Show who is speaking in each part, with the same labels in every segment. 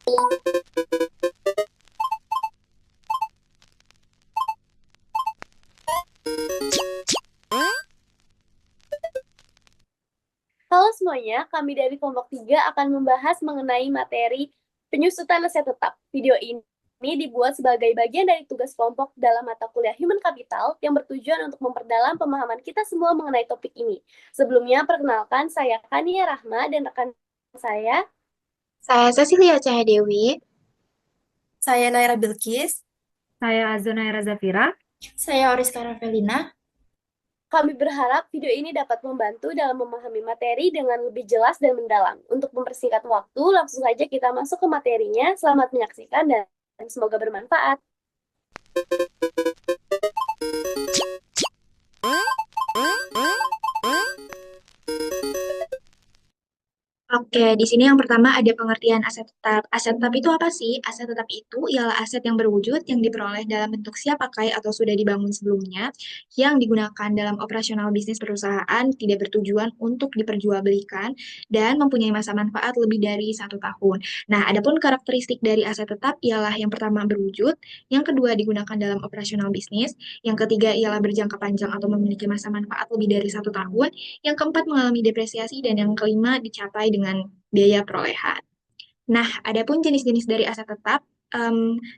Speaker 1: Halo semuanya, kami dari kelompok 3 akan membahas mengenai materi penyusutan aset tetap. Video ini dibuat sebagai bagian dari tugas kelompok dalam mata kuliah Human Capital yang bertujuan untuk memperdalam pemahaman kita semua mengenai topik ini. Sebelumnya, perkenalkan saya Kania Rahma dan rekan saya.
Speaker 2: Saya Cecilia Cahaya Dewi.
Speaker 3: Saya Naira Bilkis.
Speaker 4: Saya Azonaira Zafira.
Speaker 2: Saya Oriska Ravelina.
Speaker 1: Kami berharap video ini dapat membantu dalam memahami materi dengan lebih jelas dan mendalam. Untuk mempersingkat waktu, langsung saja kita masuk ke materinya. Selamat menyaksikan dan semoga bermanfaat.
Speaker 2: Oke, di sini yang pertama ada pengertian aset tetap. Aset tetap itu apa sih? Aset tetap itu ialah aset yang berwujud yang diperoleh dalam bentuk siap pakai atau sudah dibangun sebelumnya, yang digunakan dalam operasional bisnis perusahaan, tidak bertujuan untuk diperjualbelikan, dan mempunyai masa manfaat lebih dari 1 tahun. Nah, adapun karakteristik dari aset tetap ialah yang pertama berwujud, yang kedua digunakan dalam operasional bisnis, yang ketiga ialah berjangka panjang atau memiliki masa manfaat lebih dari 1 tahun, yang keempat mengalami depresiasi, dan yang kelima dicapai dengan biaya perolehan. Nah, adapun jenis-jenis dari aset tetap,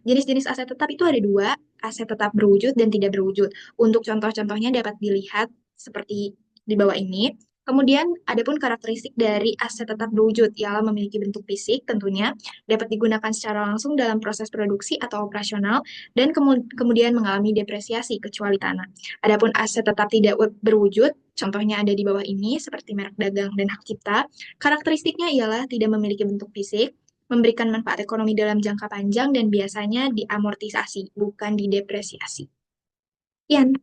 Speaker 2: jenis-jenis aset tetap itu ada dua, aset tetap berwujud dan tidak berwujud. Untuk contoh-contohnya dapat dilihat seperti di bawah ini. Kemudian, adapun karakteristik dari aset tetap berwujud, ialah memiliki bentuk fisik tentunya, dapat digunakan secara langsung dalam proses produksi atau operasional, dan kemudian mengalami depresiasi kecuali tanah. Adapun aset tetap tidak berwujud, contohnya ada di bawah ini, seperti merek dagang dan hak cipta. Karakteristiknya ialah tidak memiliki bentuk fisik, memberikan manfaat ekonomi dalam jangka panjang, dan biasanya diamortisasi, bukan didepresiasi. Yan.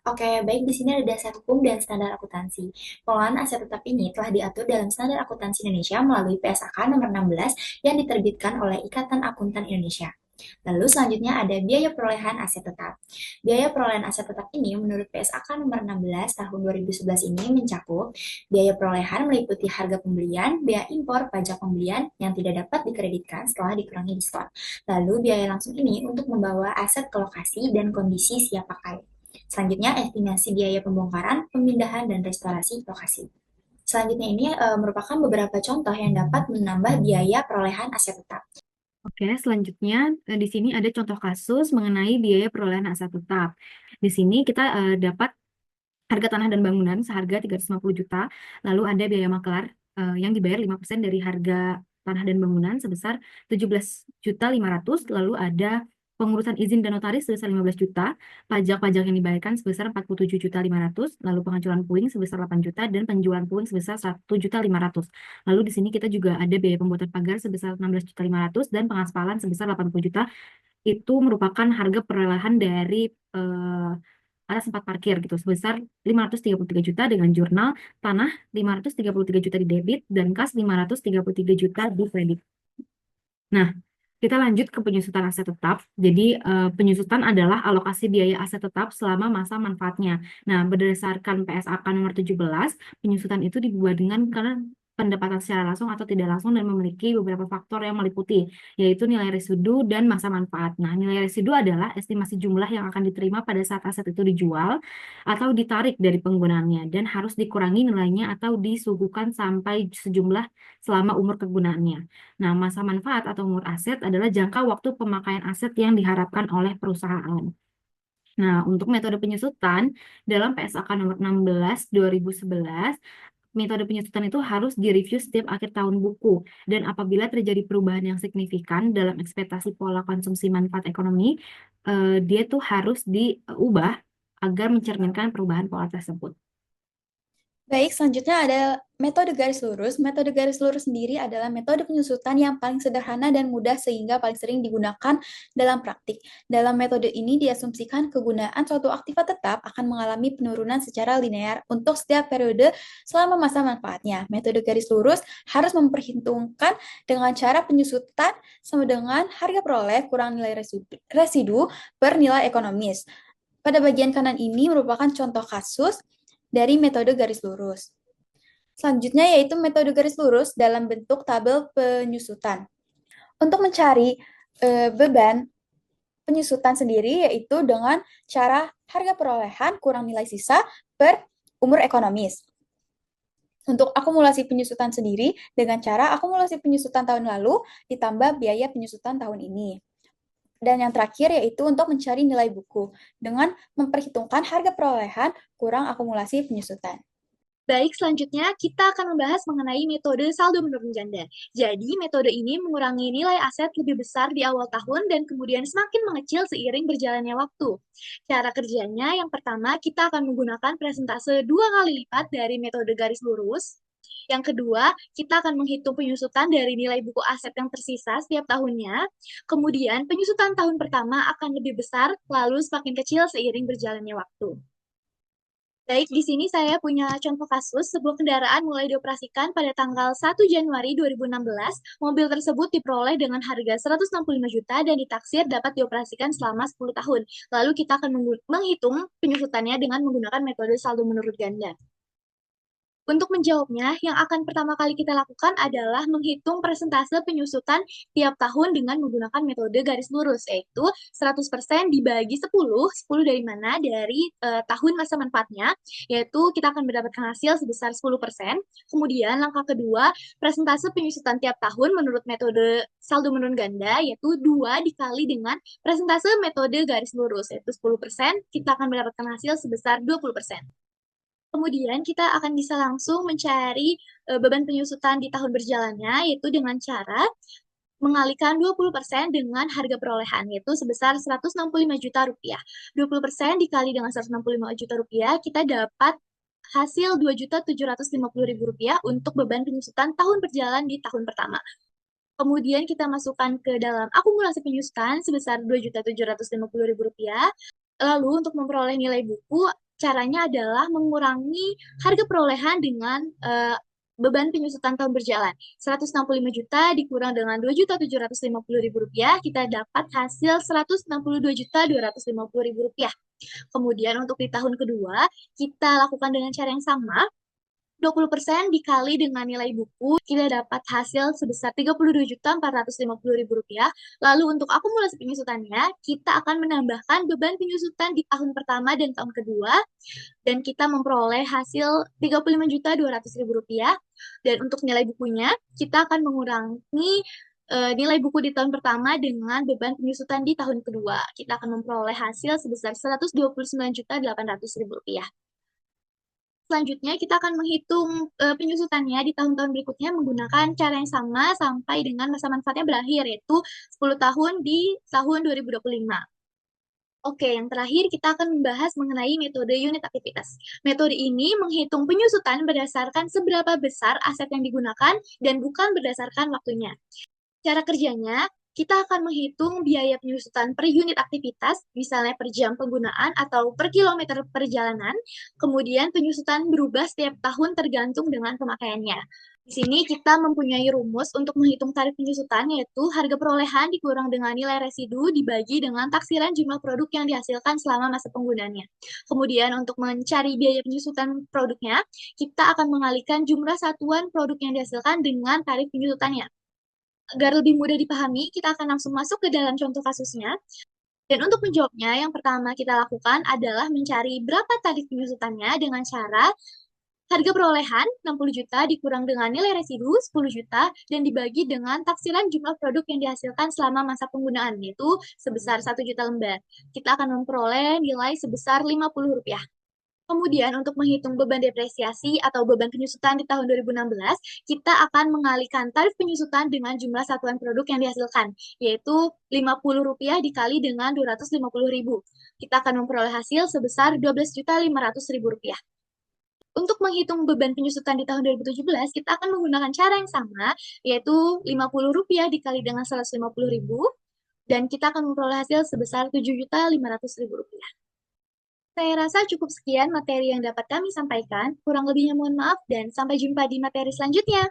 Speaker 5: Oke, baik, di sini ada dasar hukum dan standar akuntansi. Pengelolaan aset tetap ini telah diatur dalam Standar Akuntansi Indonesia melalui PSAK nomor 16 yang diterbitkan oleh Ikatan Akuntan Indonesia. Lalu selanjutnya ada biaya perolehan aset tetap. Biaya perolehan aset tetap ini menurut PSAK nomor 16 tahun 2011 ini mencakup biaya perolehan meliputi harga pembelian, biaya impor, pajak pembelian yang tidak dapat dikreditkan setelah dikurangi diskon. Lalu biaya langsung ini untuk membawa aset ke lokasi dan kondisi siap pakai. Selanjutnya, estimasi biaya pembongkaran, pemindahan, dan restorasi lokasi. Selanjutnya ini merupakan beberapa contoh yang dapat menambah biaya perolehan aset tetap.
Speaker 4: Oke, selanjutnya di sini ada contoh kasus mengenai biaya perolehan aset tetap. Di sini kita dapat harga tanah dan bangunan seharga 350 juta, lalu ada biaya makelar yang dibayar 5% dari harga tanah dan bangunan sebesar 17.500.000, lalu ada pengurusan izin dan notaris sebesar 15 juta, pajak-pajak yang dibayarkan sebesar 47.500.000, lalu penghancuran puing sebesar 8 juta, dan penjualan puing sebesar 1.500.000. Lalu di sini kita juga ada biaya pembuatan pagar sebesar 16.500.000 dan pengaspalan sebesar 80 juta. Itu merupakan harga perolehan dari atas tempat parkir gitu sebesar 533 juta dengan jurnal, tanah 533 juta di debit, dan kas 533 juta di kredit. Nah, kita lanjut ke penyusutan aset tetap. Jadi, penyusutan adalah alokasi biaya aset tetap selama masa manfaatnya. Nah, berdasarkan PSAK nomor 17, penyusutan itu dibuat dengan karena pendapatan secara langsung atau tidak langsung dan memiliki beberapa faktor yang meliputi, yaitu nilai residu dan masa manfaat. Nah, nilai residu adalah estimasi jumlah yang akan diterima pada saat aset itu dijual atau ditarik dari penggunaannya dan harus dikurangi nilainya atau disuguhkan sampai sejumlah selama umur kegunaannya. Nah, masa manfaat atau umur aset adalah jangka waktu pemakaian aset yang diharapkan oleh perusahaan. Nah, untuk metode penyusutan dalam PSAK nomor 16 2011, metode penyusutan itu harus direview setiap akhir tahun buku. Dan apabila terjadi perubahan yang signifikan dalam ekspektasi pola konsumsi manfaat ekonomi, dia tuh harus diubah agar mencerminkan perubahan pola tersebut.
Speaker 3: Baik, selanjutnya ada metode garis lurus. Metode garis lurus sendiri adalah metode penyusutan yang paling sederhana dan mudah sehingga paling sering digunakan dalam praktik. Dalam metode ini diasumsikan kegunaan suatu aktiva tetap akan mengalami penurunan secara linear untuk setiap periode selama masa manfaatnya. Metode garis lurus harus memperhitungkan dengan cara penyusutan sama dengan harga peroleh kurang nilai residu per nilai ekonomis. Pada bagian kanan ini merupakan contoh kasus dari metode garis lurus. Selanjutnya yaitu metode garis lurus dalam bentuk tabel penyusutan. Untuk mencari beban penyusutan sendiri yaitu dengan cara harga perolehan kurang nilai sisa per umur ekonomis. Untuk akumulasi penyusutan sendiri dengan cara akumulasi penyusutan tahun lalu ditambah biaya penyusutan tahun ini. Dan yang terakhir yaitu untuk mencari nilai buku dengan memperhitungkan harga perolehan kurang akumulasi penyusutan.
Speaker 2: Baik, selanjutnya kita akan membahas mengenai metode saldo menurun ganda. Jadi, metode ini mengurangi nilai aset lebih besar di awal tahun dan kemudian semakin mengecil seiring berjalannya waktu. Cara kerjanya, yang pertama, kita akan menggunakan presentase 2 kali lipat dari metode garis lurus. Yang kedua, kita akan menghitung penyusutan dari nilai buku aset yang tersisa setiap tahunnya. Kemudian, penyusutan tahun pertama akan lebih besar, lalu semakin kecil seiring berjalannya waktu. Baik, di sini saya punya contoh kasus, sebuah kendaraan mulai dioperasikan pada tanggal 1 Januari 2016. Mobil tersebut diperoleh dengan harga 165 juta dan ditaksir dapat dioperasikan selama 10 tahun. Lalu kita akan menghitung penyusutannya dengan menggunakan metode saldo menurut ganda. Untuk menjawabnya, yang akan pertama kali kita lakukan adalah menghitung persentase penyusutan tiap tahun dengan menggunakan metode garis lurus, yaitu 100% dibagi 10, 10 dari mana? Dari tahun masa manfaatnya, yaitu kita akan mendapatkan hasil sebesar 10%. Kemudian langkah kedua, persentase penyusutan tiap tahun menurut metode saldo menurun ganda, yaitu 2 dikali dengan persentase metode garis lurus, yaitu 10%, kita akan mendapatkan hasil sebesar 20%. Kemudian kita akan bisa langsung mencari beban penyusutan di tahun berjalannya, yaitu dengan cara mengalihkan 20% dengan harga perolehan, yaitu sebesar 165 juta rupiah. 20% dikali dengan 165 juta rupiah, kita dapat hasil 2.750.000 rupiah untuk beban penyusutan tahun berjalan di tahun pertama. Kemudian kita masukkan ke dalam akumulasi penyusutan sebesar 2.750.000 rupiah. Lalu untuk memperoleh nilai buku, caranya adalah mengurangi harga perolehan dengan beban penyusutan tahun berjalan. 165 juta dikurang dengan 2.750.000 rupiah, kita dapat hasil 162.250.000 rupiah. Kemudian untuk di tahun kedua, kita lakukan dengan cara yang sama, 20% dikali dengan nilai buku, kita dapat hasil sebesar 32.450.000 rupiah. Lalu untuk akumulasi penyusutannya, kita akan menambahkan beban penyusutan di tahun pertama dan tahun kedua, dan kita memperoleh hasil 35.200.000 rupiah. Dan untuk nilai bukunya, kita akan mengurangi nilai buku di tahun pertama dengan beban penyusutan di tahun kedua. Kita akan memperoleh hasil sebesar 129.800.000 rupiah. Selanjutnya, kita akan menghitung penyusutannya di tahun-tahun berikutnya menggunakan cara yang sama sampai dengan masa manfaatnya berakhir, yaitu 10 tahun di tahun 2025. Oke, yang terakhir kita akan membahas mengenai metode unit aktivitas. Metode ini menghitung penyusutan berdasarkan seberapa besar aset yang digunakan dan bukan berdasarkan waktunya. Cara kerjanya, kita akan menghitung biaya penyusutan per unit aktivitas, misalnya per jam penggunaan atau per kilometer perjalanan. Kemudian penyusutan berubah setiap tahun tergantung dengan pemakaiannya. Di sini kita mempunyai rumus untuk menghitung tarif penyusutan, yaitu harga perolehan dikurang dengan nilai residu dibagi dengan taksiran jumlah produk yang dihasilkan selama masa penggunaannya. Kemudian untuk mencari biaya penyusutan produknya, kita akan mengalihkan jumlah satuan produk yang dihasilkan dengan tarif penyusutannya. Agar lebih mudah dipahami, kita akan langsung masuk ke dalam contoh kasusnya. Dan untuk menjawabnya, yang pertama kita lakukan adalah mencari berapa tarif penyusutannya dengan cara harga perolehan 60 juta dikurang dengan nilai residu 10 juta dan dibagi dengan taksiran jumlah produk yang dihasilkan selama masa penggunaan, yaitu sebesar 1 juta lembar. Kita akan memperoleh nilai sebesar 50 rupiah. Kemudian untuk menghitung beban depresiasi atau beban penyusutan di tahun 2016, kita akan mengalihkan tarif penyusutan dengan jumlah satuan produk yang dihasilkan, yaitu Rp50 dikali dengan Rp250.000. Kita akan memperoleh hasil sebesar Rp12.500.000. Untuk menghitung beban penyusutan di tahun 2017, kita akan menggunakan cara yang sama, yaitu Rp50 dikali dengan Rp150.000, dan kita akan memperoleh hasil sebesar Rp7.500.000. Saya rasa cukup sekian materi yang dapat kami sampaikan. Kurang lebihnya mohon maaf dan sampai jumpa di materi selanjutnya.